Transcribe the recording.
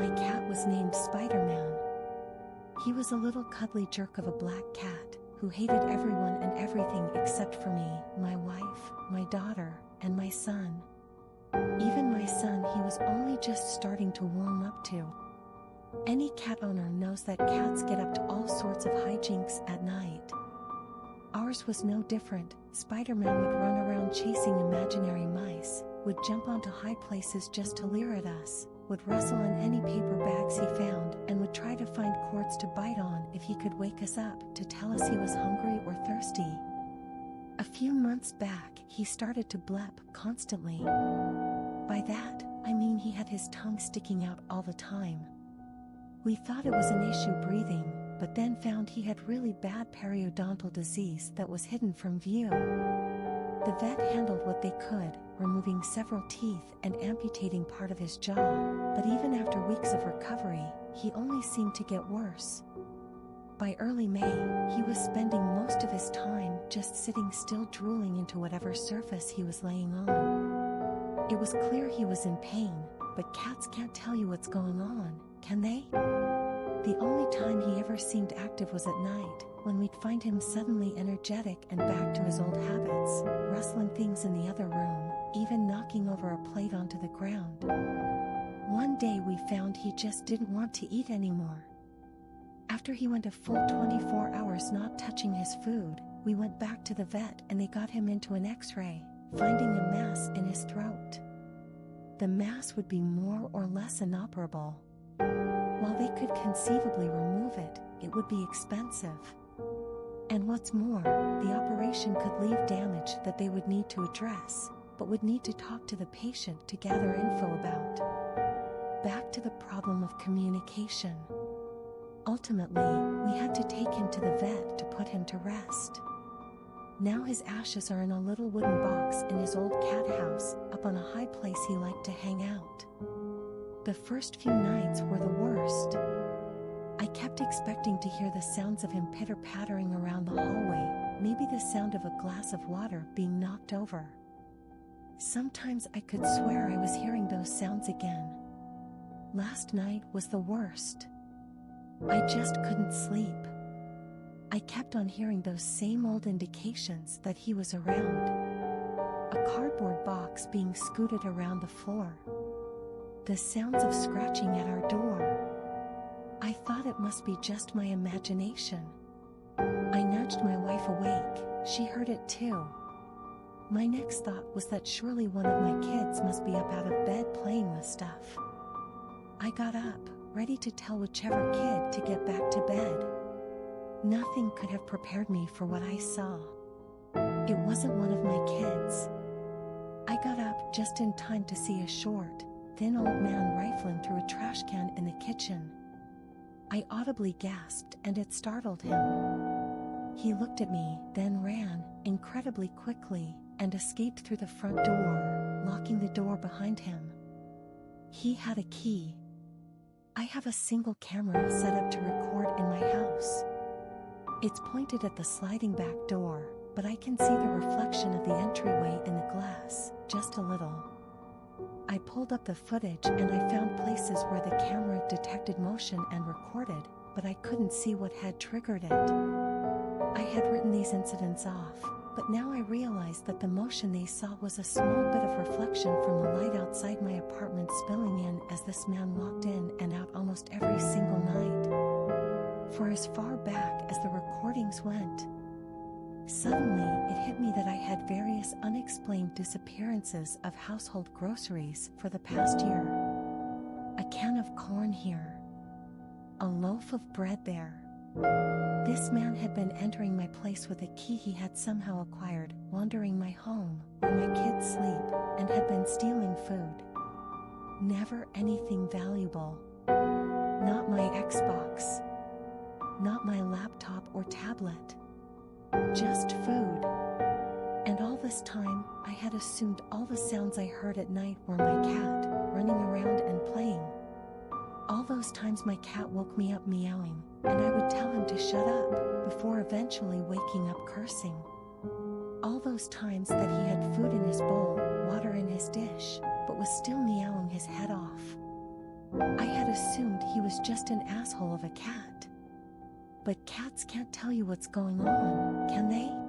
My cat was named Spider-Man. He was a little cuddly jerk of a black cat who hated everyone and everything except for me, my wife, my daughter, and my son. Even my son he was only just starting to warm up to. Any cat owner knows that cats get up to all sorts of hijinks at night. Ours was no different. Spider-Man would run around chasing imaginary mice, would jump onto high places just to leer at us, would rustle in any paper bags he found, and would try to find cords to bite on if he could wake us up to tell us he was hungry or thirsty. A few months back, he started to blep constantly. By that, I mean he had his tongue sticking out all the time. We thought it was an issue breathing, but then found he had really bad periodontal disease that was hidden from view. The vet handled what they could, removing several teeth and amputating part of his jaw, but even after weeks of recovery, he only seemed to get worse. By early May, he was spending most of his time just sitting still, drooling into whatever surface he was laying on. It was clear he was in pain, but cats can't tell you what's going on, can they? The only time he ever seemed active was at night, when we'd find him suddenly energetic and back to his old habits, rustling things in the other room, even knocking over a plate onto the ground. One day we found he just didn't want to eat anymore. After he went a full 24 hours not touching his food, we went back to the vet and they got him into an X-ray, finding a mass in his throat. The mass would be more or less inoperable. While they could conceivably remove it, it would be expensive. And what's more, the operation could leave damage that they would need to address, but would need to talk to the patient to gather info about. Back to the problem of communication. Ultimately, we had to take him to the vet to put him to rest. Now his ashes are in a little wooden box in his old cat house, up on a high place he liked to hang out. The first few nights were the worst. I kept expecting to hear the sounds of him pitter-pattering around the hallway, maybe the sound of a glass of water being knocked over. Sometimes I could swear I was hearing those sounds again. Last night was the worst. I just couldn't sleep. I kept on hearing those same old indications that he was around. A cardboard box being scooted around the floor. The sounds of scratching at our door. I thought it must be just my imagination. I nudged my wife awake, she heard it too. My next thought was that surely one of my kids must be up out of bed playing with stuff. I got up, ready to tell whichever kid to get back to bed. Nothing could have prepared me for what I saw. It wasn't one of my kids. I got up just in time to see a short, thin old man rifling through a trash can in the kitchen. I audibly gasped and it startled him. He looked at me, then ran, incredibly quickly, and escaped through the front door, locking the door behind him. He had a key. I have a single camera set up to record in my house. It's pointed at the sliding back door, but I can see the reflection of the entryway in the glass, just a little. I pulled up the footage and I found places where the camera detected motion and recorded, but I couldn't see what had triggered it. I had written these incidents off, but now I realized that the motion they saw was a small bit of reflection from the light outside my apartment spilling in as this man walked in and out almost every single night. For as far back as the recordings went. Suddenly, it hit me that I had various unexplained disappearances of household groceries for the past year. A can of corn here. A loaf of bread there. This man had been entering my place with a key he had somehow acquired, wandering my home, where my kids sleep, and had been stealing food. Never anything valuable. Not my Xbox. Not my laptop or tablet. Just food. And all this time, I had assumed all the sounds I heard at night were my cat, running around and playing. All those times my cat woke me up meowing, and I would tell him to shut up, before eventually waking up cursing. All those times that he had food in his bowl, water in his dish, but was still meowing his head off. I had assumed he was just an asshole of a cat. But cats can't tell you what's going on, can they?